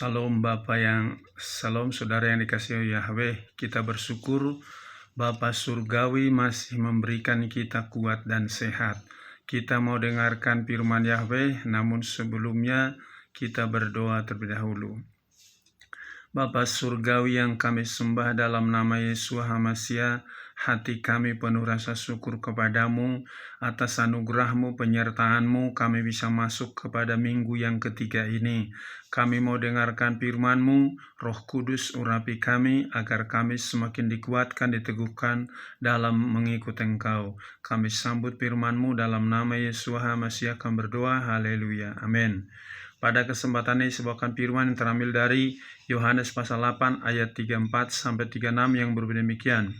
Salam saudara yang dikasihi Yahweh. Kita bersyukur Bapa Surgawi masih memberikan kita kuat dan sehat. Kita mau dengarkan firman Yahweh, namun sebelumnya kita berdoa terlebih dahulu. Bapa Surgawi yang kami sembah dalam nama Yesus HaMasiah, hati kami penuh rasa syukur kepadamu atas anugerah-Mu, penyertaan-Mu. Kami bisa masuk kepada minggu yang ketiga ini. Kami mau dengarkan firman-Mu, Roh Kudus urapi kami agar kami semakin dikuatkan, diteguhkan dalam mengikuti Engkau. Kami sambut firman-Mu dalam nama Yesus HaMasiah kami berdoa, haleluya, amin. Pada kesempatan ini sebuahkan firman yang terambil dari Yohanes pasal 8 ayat 34-36 yang berbunyi demikian.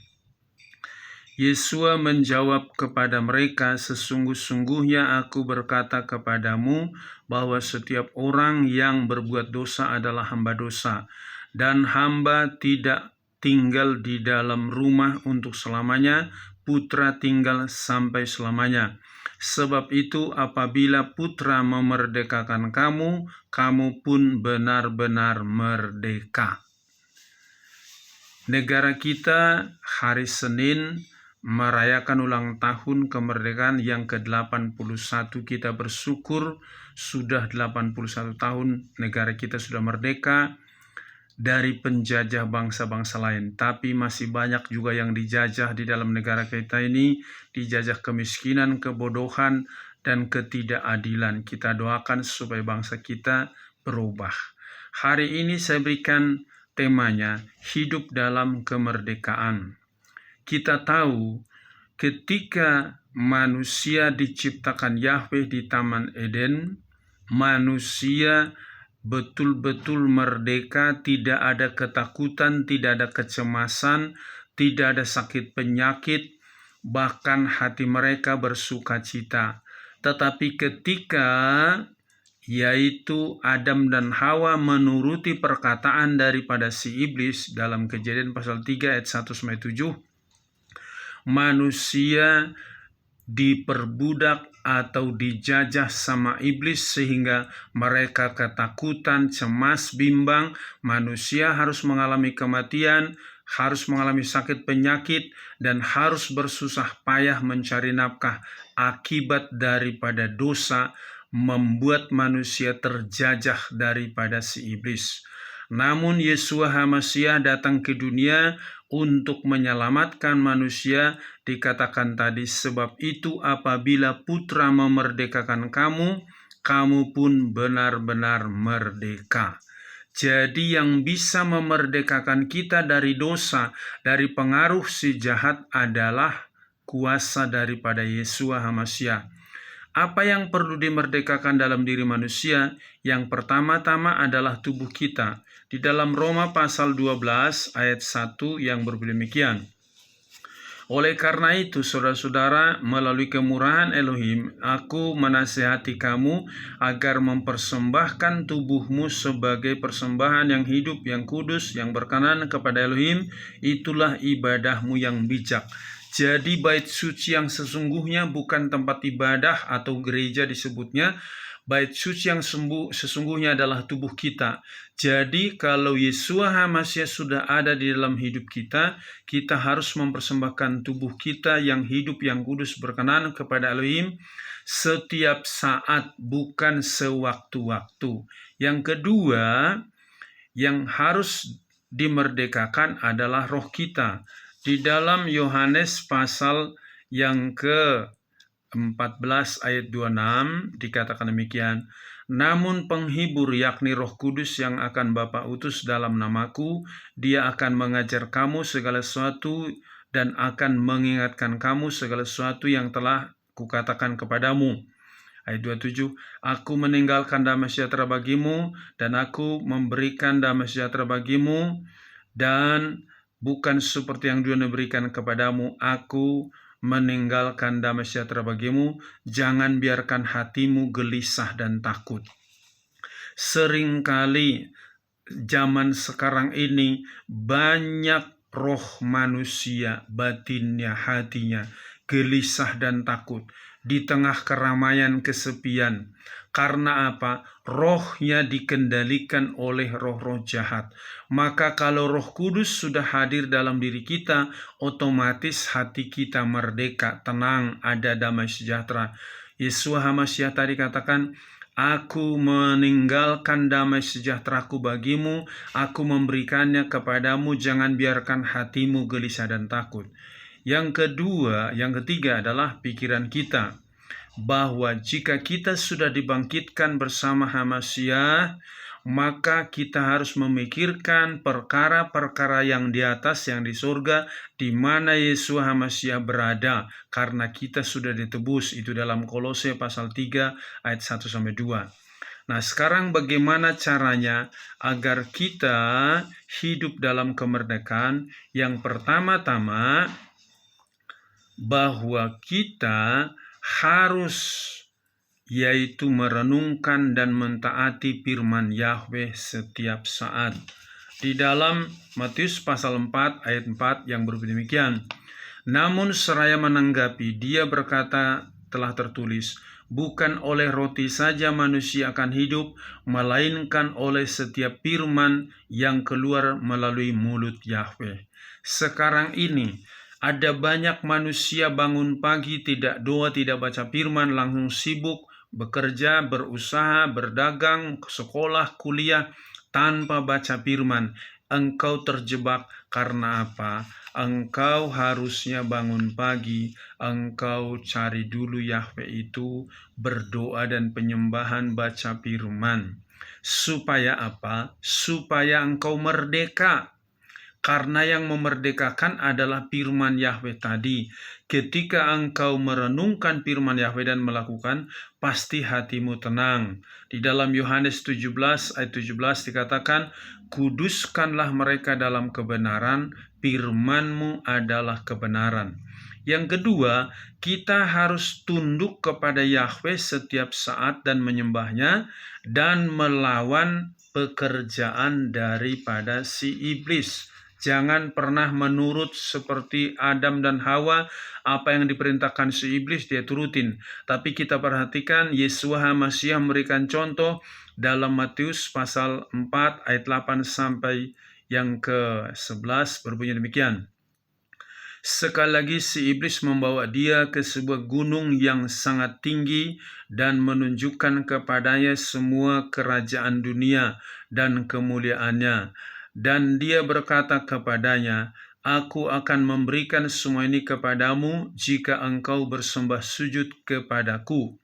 Yesus menjawab kepada mereka, sesungguh-sungguhnya aku berkata kepadamu bahwa setiap orang yang berbuat dosa adalah hamba dosa, dan hamba tidak tinggal di dalam rumah untuk selamanya, putra tinggal sampai selamanya. Sebab itu apabila putra memerdekakan kamu, kamu pun benar-benar merdeka. Negara kita hari Senin merayakan ulang tahun kemerdekaan yang ke-81. Kita bersyukur sudah 81 tahun negara kita sudah merdeka dari penjajah bangsa-bangsa lain. Tapi masih banyak juga yang dijajah di dalam negara kita ini, dijajah kemiskinan, kebodohan, dan ketidakadilan. Kita doakan supaya bangsa kita berubah. Hari ini saya berikan temanya, hidup dalam kemerdekaan. Kita tahu ketika manusia diciptakan Yahweh di Taman Eden, manusia betul-betul merdeka, tidak ada ketakutan, tidak ada kecemasan, tidak ada sakit penyakit, bahkan hati mereka bersukacita. Tetapi ketika yaitu Adam dan Hawa menuruti perkataan daripada si iblis dalam Kejadian pasal 3 ayat 1-7, manusia diperbudak atau dijajah sama iblis sehingga mereka ketakutan, cemas, bimbang. Manusia harus mengalami kematian, harus mengalami sakit penyakit, dan harus bersusah payah mencari nafkah. Akibat daripada dosa membuat manusia terjajah daripada si iblis. Namun Yesus HaMasiah datang ke dunia untuk menyelamatkan manusia. Dikatakan tadi, sebab itu apabila putra memerdekakan kamu, kamu pun benar-benar merdeka. Jadi yang bisa memerdekakan kita dari dosa, dari pengaruh si jahat adalah kuasa daripada Yesus HaMasiah. Apa yang perlu dimerdekakan dalam diri manusia? Yang pertama-tama adalah tubuh kita. Di dalam Roma pasal 12 ayat 1 yang berbunyi demikian. Oleh karena itu, saudara-saudara, melalui kemurahan Elohim, aku menasihati kamu agar mempersembahkan tubuhmu sebagai persembahan yang hidup, yang kudus, yang berkenan kepada Elohim. Itulah ibadahmu yang bijak. Jadi bait suci yang sesungguhnya bukan tempat ibadah atau gereja disebutnya. Bait suci yang sesungguhnya adalah tubuh kita. Jadi kalau Yesus HaMasiah sudah ada di dalam hidup kita, kita harus mempersembahkan tubuh kita yang hidup, yang kudus, berkenan kepada Elohim setiap saat, bukan sewaktu-waktu. Yang kedua, yang harus dimerdekakan adalah roh kita. Di dalam Yohanes pasal yang ke-14 ayat 26 dikatakan demikian. Namun penghibur, yakni Roh Kudus yang akan Bapa utus dalam namaku, dia akan mengajar kamu segala sesuatu dan akan mengingatkan kamu segala sesuatu yang telah kukatakan kepadamu. Ayat 27, aku meninggalkan damai sejahtera bagimu dan aku memberikan damai sejahtera bagimu, dan bukan seperti yang dunia berikan kepadamu. Aku meninggalkan damai sejahtera bagimu. Jangan biarkan hatimu gelisah dan takut. Seringkali zaman sekarang ini banyak roh manusia, batinnya, hatinya gelisah dan takut. Di tengah keramaian, kesepian, Karena apa? Rohnya dikendalikan oleh roh-roh jahat. Maka kalau Roh Kudus sudah hadir dalam diri kita, otomatis hati kita merdeka, tenang, ada damai sejahtera. Yeshua HaMashiach tadi katakan, Aku meninggalkan damai sejahteraku bagimu, aku memberikannya kepadamu, jangan biarkan hatimu gelisah dan takut. Yang ketiga adalah pikiran kita, bahwa jika kita sudah dibangkitkan bersama HaMashiach, maka kita harus memikirkan perkara-perkara yang di atas, yang di surga, di mana Yesus HaMashiach berada, karena kita sudah ditebus. Itu dalam Kolose pasal 3 ayat 1-2. Nah, sekarang bagaimana caranya agar kita hidup dalam kemerdekaan? Yang pertama-tama, bahwa kita harus yaitu merenungkan dan mentaati firman Yahweh setiap saat. Di dalam Matius pasal 4 ayat 4 yang berbunyi demikian, namun seraya menanggapi, dia berkata, telah tertulis, bukan oleh roti saja manusia akan hidup, melainkan oleh setiap firman yang keluar melalui mulut Yahweh. Sekarang ini ada banyak manusia bangun pagi, tidak doa, tidak baca firman, langsung sibuk bekerja, berusaha, berdagang, sekolah, kuliah, tanpa baca firman. Engkau terjebak karena apa? Engkau harusnya bangun pagi, engkau cari dulu Yahweh itu, berdoa dan penyembahan, baca firman. Supaya apa? Supaya engkau merdeka. Karena yang memerdekakan adalah firman Yahweh tadi. Ketika engkau merenungkan firman Yahweh dan melakukan, pasti hatimu tenang. Di dalam Yohanes 17 ayat 17 dikatakan, kuduskanlah mereka dalam kebenaran, firman-Mu adalah kebenaran. Yang kedua, kita harus tunduk kepada Yahweh setiap saat dan menyembahnya, dan melawan pekerjaan daripada si iblis. Jangan pernah menurut seperti Adam dan Hawa, apa yang diperintahkan si iblis dia turutin. Tapi kita perhatikan Yeshua HaMashiach memberikan contoh dalam Matius pasal 4 ayat 8 sampai yang ke-11 berbunyi demikian. Sekali lagi si iblis membawa dia ke sebuah gunung yang sangat tinggi dan menunjukkan kepadanya semua kerajaan dunia dan kemuliaannya. Dan dia berkata kepadanya, Aku akan memberikan semua ini kepadamu jika engkau bersembah sujud kepadaku.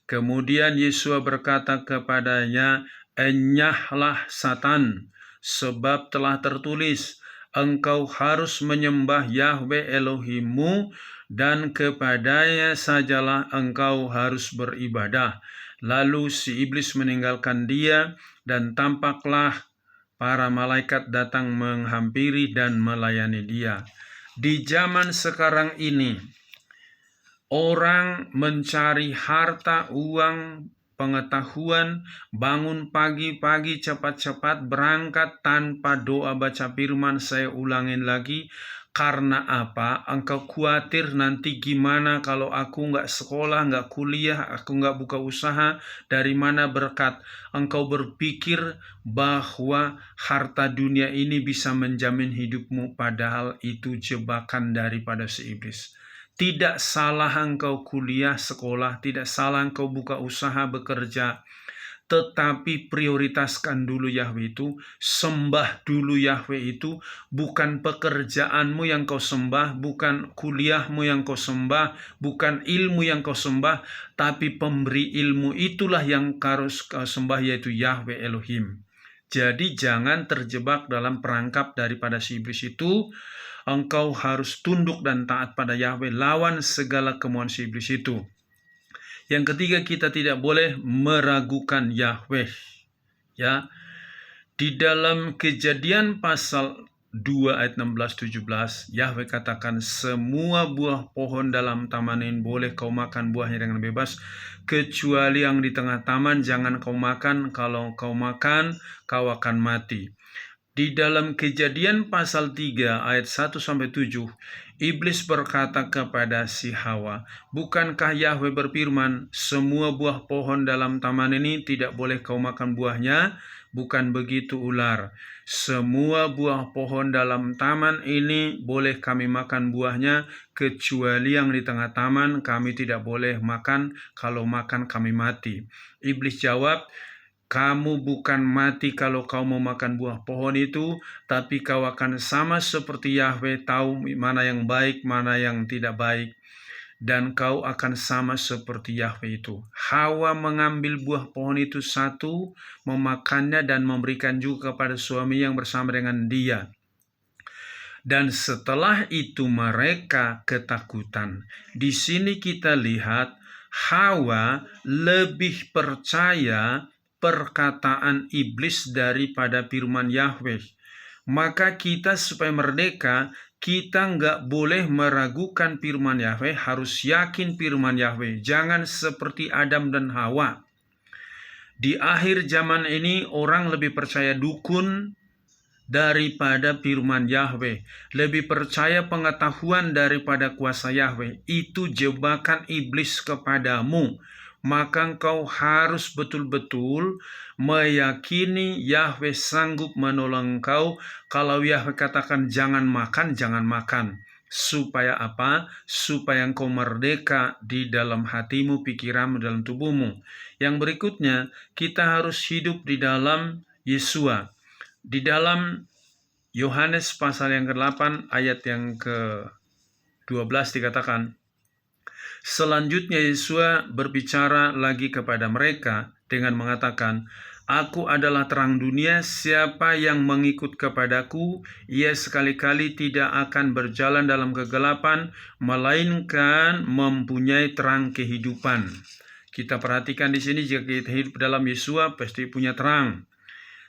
Kemudian Yesus berkata kepadanya, Enyahlah Satan, sebab telah tertulis, engkau harus menyembah Yahweh Elohimmu, dan kepadanya sajalah engkau harus beribadah. Lalu si iblis meninggalkan dia, dan tampaklah para malaikat datang menghampiri dan melayani dia. Di zaman sekarang ini, orang mencari harta, uang, pengetahuan, bangun pagi-pagi cepat-cepat berangkat tanpa doa baca firman. Saya ulangin lagi, karena apa? Engkau khawatir nanti gimana kalau aku nggak sekolah, nggak kuliah, aku nggak buka usaha, dari mana berkat? Engkau berpikir bahwa harta dunia ini bisa menjamin hidupmu, padahal itu jebakan daripada si iblis. Tidak salah engkau kuliah, sekolah, tidak salah engkau buka usaha, bekerja, tetapi prioritaskan dulu Yahweh itu, sembah dulu Yahweh itu, bukan pekerjaanmu yang kau sembah, bukan kuliahmu yang kau sembah, bukan ilmu yang kau sembah, tapi pemberi ilmu itulah yang harus kau sembah, yaitu Yahweh Elohim. Jadi jangan terjebak dalam perangkap daripada si iblis itu. Engkau harus tunduk dan taat pada Yahweh, lawan segala kemauan si iblis itu. Yang ketiga, kita tidak boleh meragukan Yahweh. Ya, di dalam Kejadian pasal 2 ayat 16-17, Yahweh katakan, semua buah pohon dalam taman ini boleh kau makan buahnya dengan bebas, kecuali yang di tengah taman jangan kau makan, kalau kau makan kau akan mati. Di dalam Kejadian pasal 3 ayat 1-7, Iblis berkata kepada si Hawa, "Bukankah Yahweh berfirman, semua buah pohon dalam taman ini tidak boleh kau makan buahnya? Bukan begitu ular. Semua buah pohon dalam taman ini boleh kami makan buahnya, kecuali yang di tengah taman kami tidak boleh makan, kalau makan kami mati." Iblis jawab, "Kamu bukan mati kalau kau mau makan buah pohon itu, tapi kau akan sama seperti Yahweh, tahu mana yang baik, mana yang tidak baik. Dan kau akan sama seperti Yahweh itu." Hawa mengambil buah pohon itu satu, memakannya dan memberikan juga kepada suami yang bersama dengan dia. Dan setelah itu mereka ketakutan. Di sini kita lihat Hawa lebih percaya perkataan iblis daripada firman Yahweh. Maka kita supaya merdeka, kita nggak boleh meragukan firman Yahweh, harus yakin firman Yahweh. Jangan seperti Adam dan Hawa. Di akhir zaman ini orang lebih percaya dukun daripada firman Yahweh, lebih percaya pengetahuan daripada kuasa Yahweh. Itu jebakan iblis kepadamu. Maka engkau harus betul-betul meyakini Yahweh sanggup menolong engkau. Kalau Yahweh katakan jangan makan, jangan makan. Supaya apa? Supaya engkau merdeka di dalam hatimu, pikiranmu, dalam tubuhmu. Yang berikutnya, kita harus hidup di dalam Yesua. Di dalam Yohanes pasal yang ke-8 ayat yang ke-12 dikatakan, selanjutnya Yesua berbicara lagi kepada mereka dengan mengatakan, "Aku adalah terang dunia, siapa yang mengikut kepadaku, ia sekali-kali tidak akan berjalan dalam kegelapan, melainkan mempunyai terang kehidupan." Kita perhatikan di sini, jika kita hidup dalam Yesua, pasti punya terang.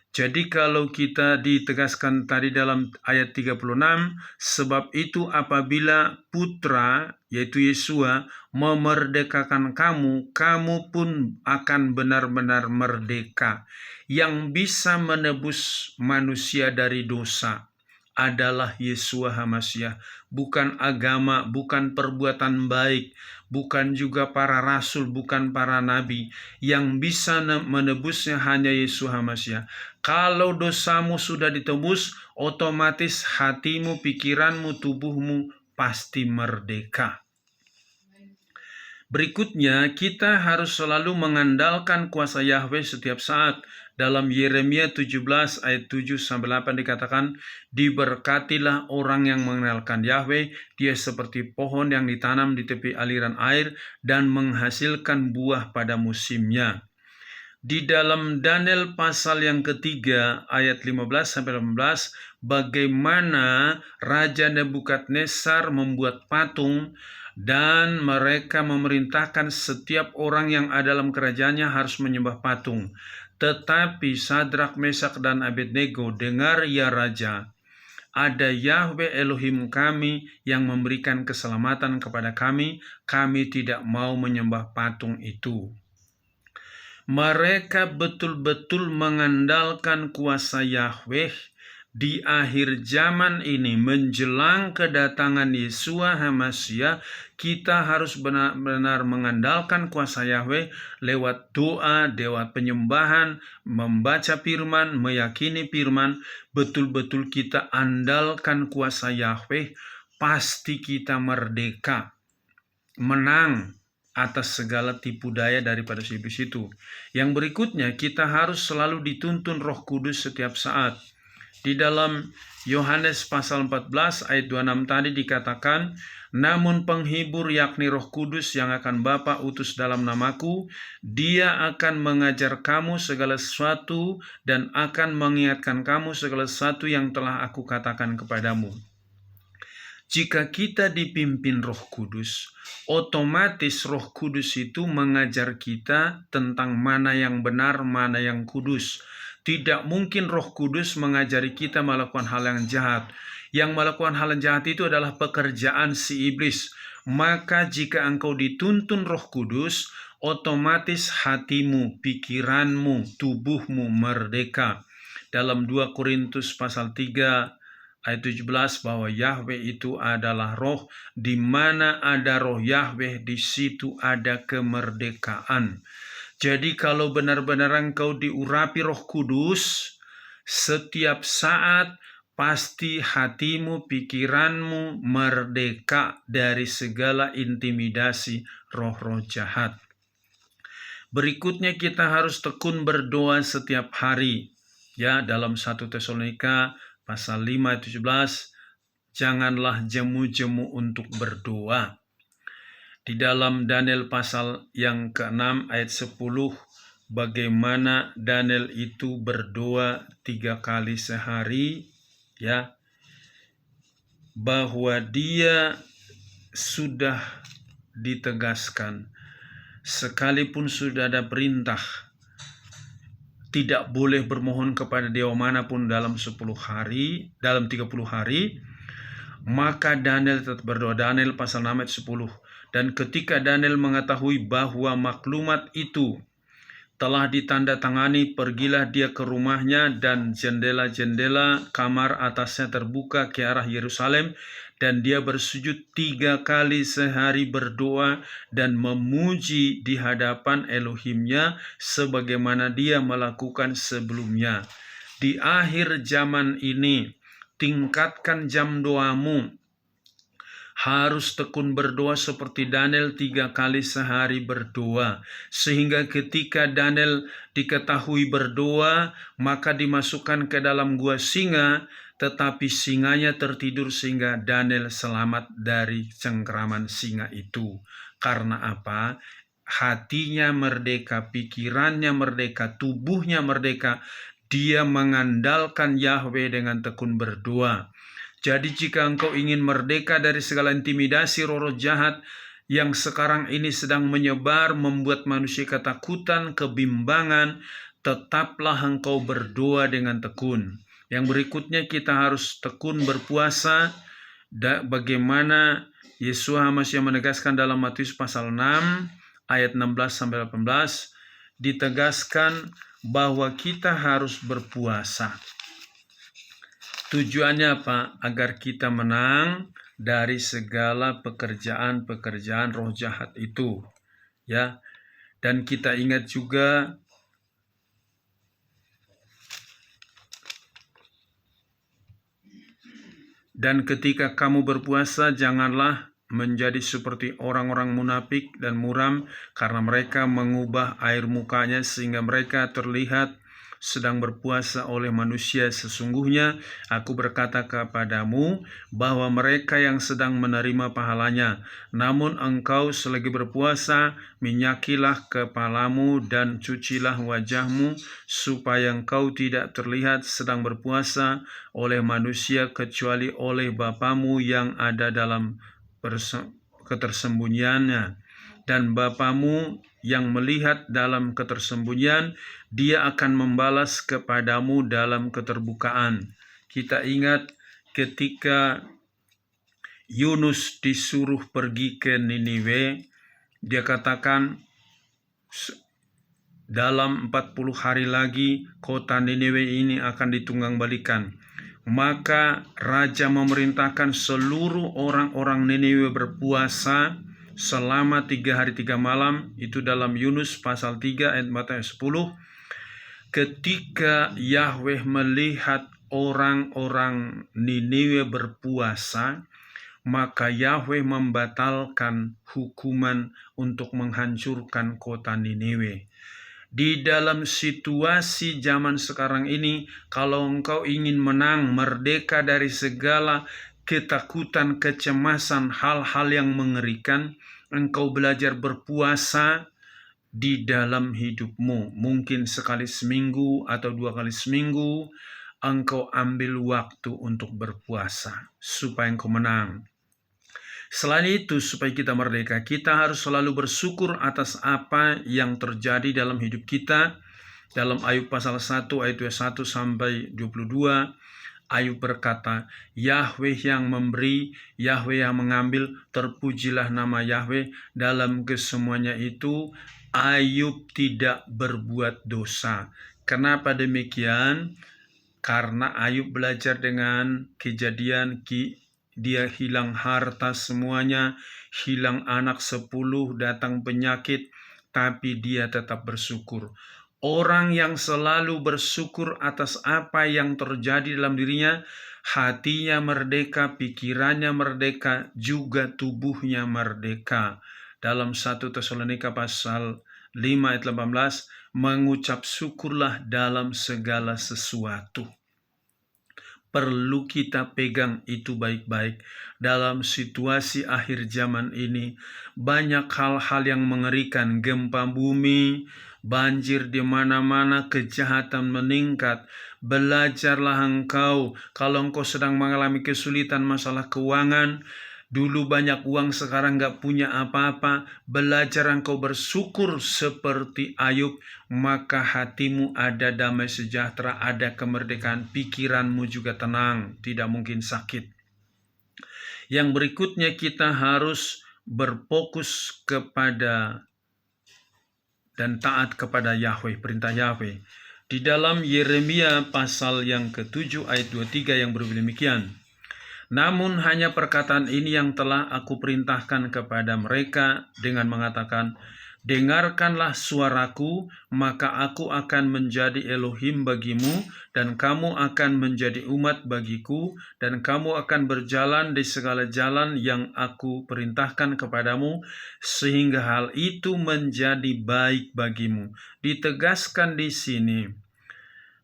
Jadi kalau kita ditegaskan tadi dalam ayat 36, sebab itu apabila Putra, yaitu Yesua, memerdekakan kamu, kamu pun akan benar-benar merdeka. Yang bisa menebus manusia dari dosa adalah Yesua HaMasyiah, bukan agama, bukan perbuatan baik, bukan juga para rasul, bukan para nabi. Yang bisa menebusnya hanya Yesus HaMasyiah. Kalau dosamu sudah ditebus, otomatis hatimu, pikiranmu, tubuhmu pasti merdeka. Berikutnya, kita harus selalu mengandalkan kuasa Yahweh setiap saat. Dalam Yeremia 17 ayat 7-8 dikatakan, "Diberkatilah orang yang mengenalkan Yahweh, dia seperti pohon yang ditanam di tepi aliran air dan menghasilkan buah pada musimnya." Di dalam Daniel pasal yang ketiga ayat 15-18, bagaimana Raja Nebukadnezar membuat patung dan mereka memerintahkan setiap orang yang ada dalam kerajaannya harus menyembah patung. Tetapi Sadrak, Mesak, dan Abednego, "Dengar ya Raja, ada Yahweh Elohim kami yang memberikan keselamatan kepada kami. Kami tidak mau menyembah patung itu." Mereka betul-betul mengandalkan kuasa Yahweh. Di akhir zaman ini menjelang kedatangan Yesua HaMasyiah, kita harus benar-benar mengandalkan kuasa Yahweh lewat doa, lewat penyembahan, membaca firman, meyakini firman. Betul-betul kita andalkan kuasa Yahweh, pasti kita merdeka, menang atas segala tipu daya daripada si iblis itu. Yang berikutnya, kita harus selalu dituntun Roh Kudus setiap saat. Di dalam Yohanes pasal 14 ayat 26 tadi dikatakan, "Namun penghibur yakni Roh Kudus yang akan Bapa utus dalam namaku, dia akan mengajar kamu segala sesuatu dan akan mengingatkan kamu segala sesuatu yang telah aku katakan kepadamu." Jika kita dipimpin Roh Kudus, otomatis Roh Kudus itu mengajar kita tentang mana yang benar, mana yang kudus. Tidak mungkin Roh Kudus mengajari kita melakukan hal yang jahat. Yang melakukan hal yang jahat itu adalah pekerjaan si iblis. Maka jika engkau dituntun Roh Kudus, otomatis hatimu, pikiranmu, tubuhmu merdeka. Dalam 2 Korintus pasal 3 ayat 17 bahwa Yahweh itu adalah roh, di mana ada roh Yahweh di situ ada kemerdekaan. Jadi kalau benar-benar engkau diurapi Roh Kudus, setiap saat pasti hatimu, pikiranmu merdeka dari segala intimidasi roh-roh jahat. Berikutnya kita harus tekun berdoa setiap hari. Ya, dalam 1 Tesalonika pasal 5 ayat 17, janganlah jemu-jemu untuk berdoa. Di dalam Daniel pasal yang ke-6 ayat 10, bagaimana Daniel itu berdoa 3 kali sehari, ya, bahwa dia sudah ditegaskan, sekalipun sudah ada perintah, tidak boleh bermohon kepada dewa manapun dalam 10 hari, dalam 30 hari, maka Daniel tetap berdoa. Daniel pasal 6 ayat 10. Dan ketika Daniel mengetahui bahwa maklumat itu telah ditandatangani, pergilah dia ke rumahnya dan jendela-jendela kamar atasnya terbuka ke arah Yerusalem, dan dia bersujud 3 kali sehari berdoa dan memuji di hadapan Elohimnya sebagaimana dia melakukan sebelumnya. Di akhir zaman ini, tingkatkan jam doamu. Harus tekun berdoa seperti Daniel 3 kali sehari berdoa. Sehingga ketika Daniel diketahui berdoa, maka dimasukkan ke dalam gua singa, tetapi singanya tertidur sehingga Daniel selamat dari cengkraman singa itu. Karena apa? Hatinya merdeka, pikirannya merdeka, tubuhnya merdeka. Dia mengandalkan Yahweh dengan tekun berdoa. Jadi jika engkau ingin merdeka dari segala intimidasi roh-roh jahat yang sekarang ini sedang menyebar, membuat manusia ketakutan, kebimbangan, tetaplah engkau berdoa dengan tekun. Yang berikutnya kita harus tekun berpuasa. Bagaimana Yesus HaMashiach menegaskan dalam Matius pasal 6 ayat 16-18, ditegaskan bahwa kita harus berpuasa. Tujuannya apa? Agar kita menang dari segala pekerjaan-pekerjaan roh jahat itu. Ya. Dan kita ingat juga dan ketika kamu berpuasa, janganlah menjadi seperti orang-orang munafik dan muram, karena mereka mengubah air mukanya sehingga mereka terlihat sedang berpuasa oleh manusia. Sesungguhnya aku berkata kepadamu bahwa mereka yang sedang menerima pahalanya. Namun engkau selagi berpuasa, minyakilah kepalamu dan cucilah wajahmu, supaya engkau tidak terlihat sedang berpuasa oleh manusia, kecuali oleh Bapamu yang ada dalam ketersembunyiannya. Dan Bapamu yang melihat dalam ketersembunyian, dia akan membalas kepadamu dalam keterbukaan. Kita ingat ketika Yunus disuruh pergi ke Niniwe, dia katakan dalam 40 hari lagi kota Niniwe ini akan ditunggangbalikan. Maka raja memerintahkan seluruh orang-orang Niniwe berpuasa selama 3 hari 3 malam. Itu dalam Yunus pasal 3 ayat 10. Ketika Yahweh melihat orang-orang Niniwe berpuasa, maka Yahweh membatalkan hukuman untuk menghancurkan kota Niniwe. Di dalam situasi zaman sekarang ini, kalau engkau ingin menang, merdeka dari segala ketakutan, kecemasan, hal-hal yang mengerikan, engkau belajar berpuasa di dalam hidupmu. Mungkin sekali seminggu atau 2 kali seminggu, engkau ambil waktu untuk berpuasa supaya engkau menang. Selain itu, supaya kita merdeka, kita harus selalu bersyukur atas apa yang terjadi dalam hidup kita. Dalam Ayub pasal 1 ayat 21-22, Ayub berkata, Yahweh yang memberi, Yahweh yang mengambil, terpujilah nama Yahweh. Dalam kesemuanya itu, Ayub tidak berbuat dosa. Kenapa demikian? Karena Ayub belajar dengan kejadian dia hilang harta semuanya, hilang anak 10, datang penyakit, tapi dia tetap bersyukur. Orang yang selalu bersyukur atas apa yang terjadi dalam dirinya, hatinya merdeka, pikirannya merdeka, juga tubuhnya merdeka. Dalam 1 Tesalonika pasal 5 ayat 18, mengucap syukurlah dalam segala sesuatu. Perlu kita pegang itu baik-baik. Dalam situasi akhir zaman ini, banyak hal-hal yang mengerikan, gempa bumi, banjir di mana-mana, kejahatan meningkat. Belajarlah engkau, kalau engkau sedang mengalami kesulitan masalah keuangan, dulu banyak uang, sekarang gak punya apa-apa, belajar engkau bersyukur seperti Ayub, maka hatimu ada damai sejahtera, ada kemerdekaan, pikiranmu juga tenang, tidak mungkin sakit. Yang berikutnya, kita harus berfokus kepada dan taat kepada Yahweh, perintah Yahweh. Di dalam Yeremia pasal yang ke-7 ayat 23 yang berbunyi demikian, namun hanya perkataan ini yang telah aku perintahkan kepada mereka dengan mengatakan, dengarkanlah suaraku, maka aku akan menjadi Elohim bagimu, dan kamu akan menjadi umat bagiku, dan kamu akan berjalan di segala jalan yang aku perintahkan kepadamu, sehingga hal itu menjadi baik bagimu. Ditegaskan di sini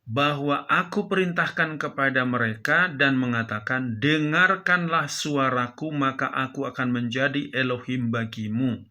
bahwa aku perintahkan kepada mereka dan mengatakan, dengarkanlah suaraku, maka aku akan menjadi Elohim bagimu.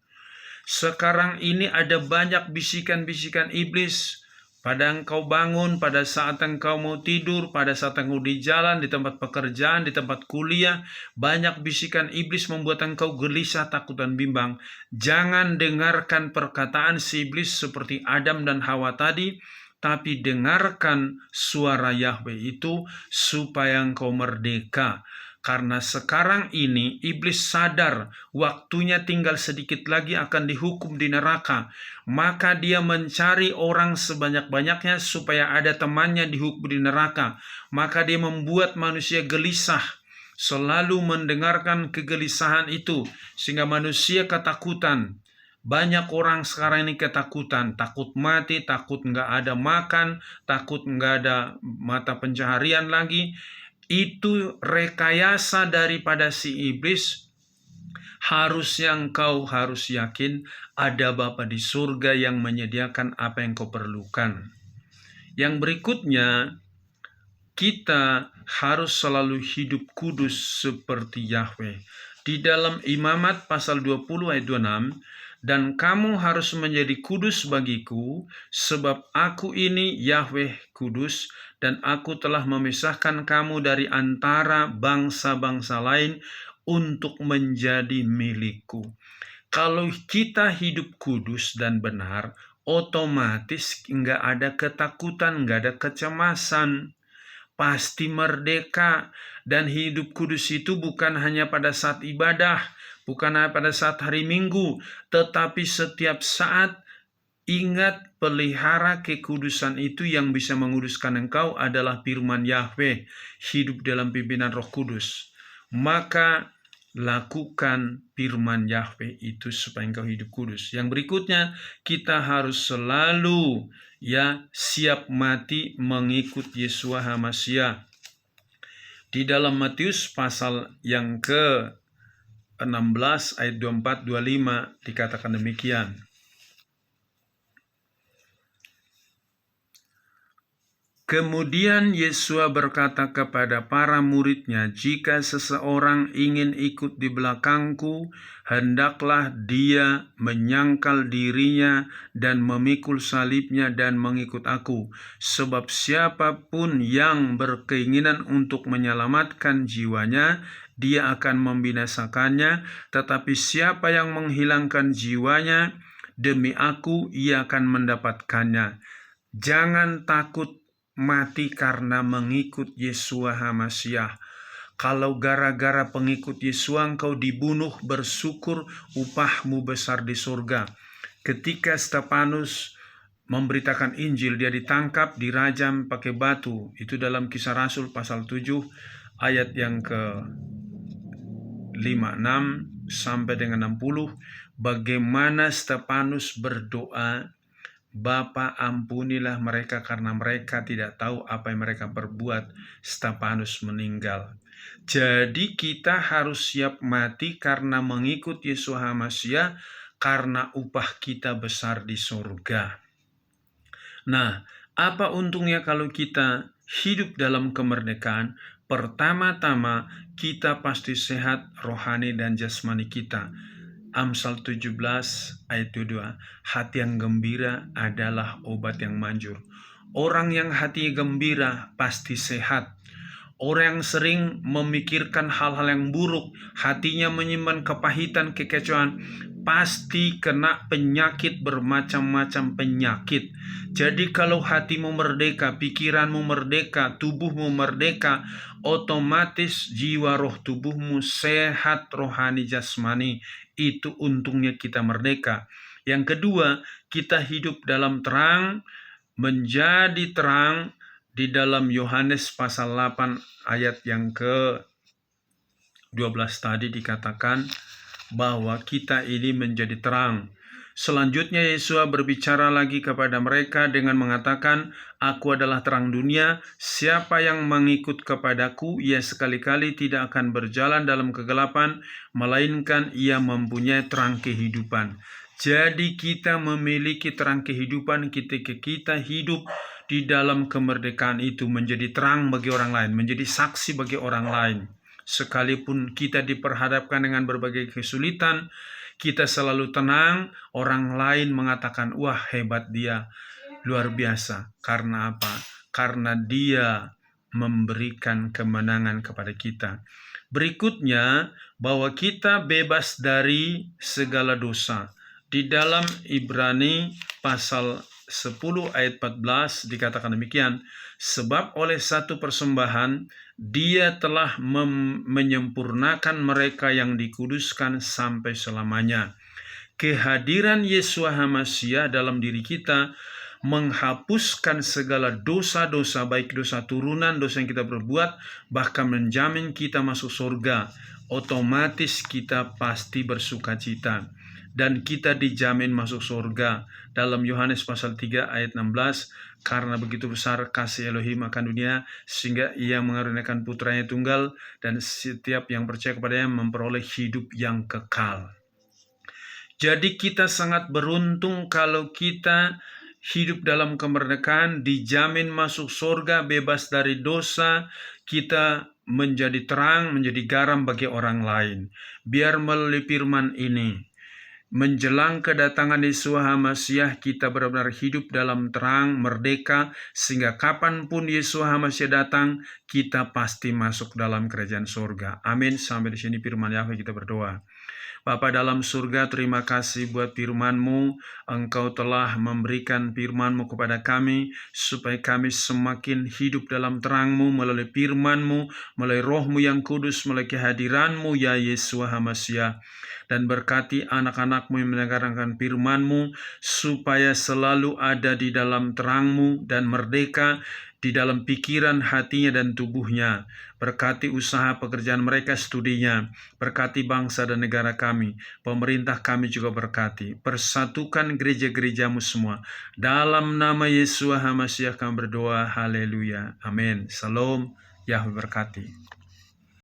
Sekarang ini ada banyak bisikan-bisikan iblis pada engkau bangun, pada saat engkau mau tidur, pada saat engkau di jalan, di tempat pekerjaan, di tempat kuliah. Banyak bisikan iblis membuat engkau gelisah, takut, dan bimbang. Jangan dengarkan perkataan si iblis seperti Adam dan Hawa tadi, tapi dengarkan suara Yahweh itu supaya engkau merdeka. Karena sekarang ini iblis sadar waktunya tinggal sedikit lagi akan dihukum di neraka. Maka dia mencari orang sebanyak-banyaknya supaya ada temannya dihukum di neraka. Maka dia membuat manusia gelisah, selalu mendengarkan kegelisahan itu, sehingga manusia ketakutan. Banyak orang sekarang ini ketakutan, takut mati, takut nggak ada makan, takut nggak ada mata pencaharian lagi. Itu rekayasa daripada si iblis. Harusnya engkau harus yakin ada Bapa di surga yang menyediakan apa yang kau perlukan. Yang berikutnya, kita harus selalu hidup kudus seperti Yahweh. Di dalam Imamat pasal 20 ayat 26, dan kamu harus menjadi kudus bagiku, sebab aku ini Yahweh kudus, dan aku telah memisahkan kamu dari antara bangsa-bangsa lain untuk menjadi milikku. Kalau kita hidup kudus dan benar, otomatis nggak ada ketakutan, nggak ada kecemasan, pasti merdeka. Dan hidup kudus itu bukan hanya pada saat ibadah, bukan hanya pada saat hari Minggu, tetapi setiap saat. Ingat, pelihara kekudusan itu. Yang bisa menguduskan engkau adalah firman Yahweh, hidup dalam pimpinan Roh Kudus. Maka lakukan firman Yahweh itu supaya engkau hidup kudus. Yang berikutnya, kita harus selalu siap mati mengikut Yeshua HaMashiach. Di dalam Matius pasal yang ke-16 ayat 24-25 dikatakan demikian. Kemudian Yesua berkata kepada para muridnya, jika seseorang ingin ikut di belakangku, hendaklah dia menyangkal dirinya dan memikul salibnya dan mengikut aku. Sebab siapapun yang berkeinginan untuk menyelamatkan jiwanya, dia akan membinasakannya. Tetapi siapa yang menghilangkan jiwanya, demi aku ia akan mendapatkannya. Jangan takut mati karena mengikut Yeshua HaMashiach. Kalau gara-gara pengikut Yeshua engkau dibunuh, bersyukur, upahmu besar di surga. Ketika Stefanus memberitakan Injil, dia ditangkap, dirajam pakai batu. Itu dalam Kisah Rasul pasal 7 ayat yang ke 56 sampai dengan 60. Bagaimana Stefanus berdoa, Bapa ampunilah mereka karena mereka tidak tahu apa yang mereka perbuat. Stefanus meninggal. Jadi kita harus siap mati karena mengikut Yesus HaMasiah, karena upah kita besar di surga. Nah, apa untungnya kalau kita hidup dalam kemerdekaan? Pertama-tama, kita pasti sehat rohani dan jasmani kita. Amsal 17 ayat 22, hati yang gembira adalah obat yang manjur. Orang yang hati gembira pasti sehat. Orang yang sering memikirkan hal-hal yang buruk, hatinya menyimpan kepahitan, kekecewaan, pasti kena penyakit, bermacam-macam penyakit. Jadi kalau hatimu merdeka, pikiranmu merdeka, tubuhmu merdeka, otomatis jiwa roh tubuhmu sehat rohani jasmani. Itu untungnya kita merdeka. Yang kedua, kita hidup dalam terang, menjadi terang. Di dalam Yohanes pasal 8 ayat yang ke-12 tadi dikatakan bahwa kita ini menjadi terang. Selanjutnya Yesus berbicara lagi kepada mereka dengan mengatakan, Aku adalah terang dunia, siapa yang mengikut kepadaku, ia sekali-kali tidak akan berjalan dalam kegelapan, melainkan ia mempunyai terang kehidupan. Jadi kita memiliki terang kehidupan ketika kita hidup di dalam kemerdekaan itu, menjadi terang bagi orang lain, menjadi saksi bagi orang lain. Sekalipun kita diperhadapkan dengan berbagai kesulitan, kita selalu tenang. Orang lain mengatakan, wah hebat dia, luar biasa. Karena apa? Karena dia memberikan kemenangan kepada kita. Berikutnya, bahwa kita bebas dari segala dosa. Di dalam Ibrani pasal 10 ayat 14 dikatakan demikian, sebab oleh satu persembahan dia telah menyempurnakan mereka yang dikuduskan sampai selamanya. Kehadiran Yesus HaMasiah dalam diri kita menghapuskan segala dosa-dosa, baik dosa turunan, dosa yang kita berbuat, bahkan menjamin kita masuk surga. Otomatis kita pasti bersuka cita. Dan kita dijamin masuk surga. Dalam Yohanes pasal 3 ayat 16, karena begitu besar kasih Elohim akan dunia, sehingga ia mengaruniakan putranya tunggal, dan setiap yang percaya kepadanya memperoleh hidup yang kekal. Jadi kita sangat beruntung kalau kita hidup dalam kemerdekaan, dijamin masuk surga, bebas dari dosa, kita menjadi terang, menjadi garam bagi orang lain. Biar melalui firman ini, menjelang kedatangan Yesus HaMasiah, kita benar-benar hidup dalam terang, merdeka, sehingga kapanpun Yesus HaMasiah datang, kita pasti masuk dalam kerajaan surga. Amin. Sampai di sini firman Yahweh, kita berdoa. Bapa dalam surga, terima kasih buat firman-Mu. Engkau telah memberikan firman-Mu kepada kami, supaya kami semakin hidup dalam terang-Mu melalui firman-Mu, melalui Roh-Mu yang kudus, melalui kehadiran-Mu, ya Yesus HaMasiah. Dan berkati anak-anak-Mu yang mendengarkan firman-Mu, supaya selalu ada di dalam terang-Mu dan merdeka di dalam pikiran, hatinya, dan tubuhnya. Berkati usaha pekerjaan mereka, studinya. Berkati bangsa dan negara kami. Pemerintah kami juga berkati. Persatukan gereja-gereja-Mu semua. Dalam nama Yesus HaMasiah kami berdoa. Haleluya. Amin. Salam. Yahweh berkati.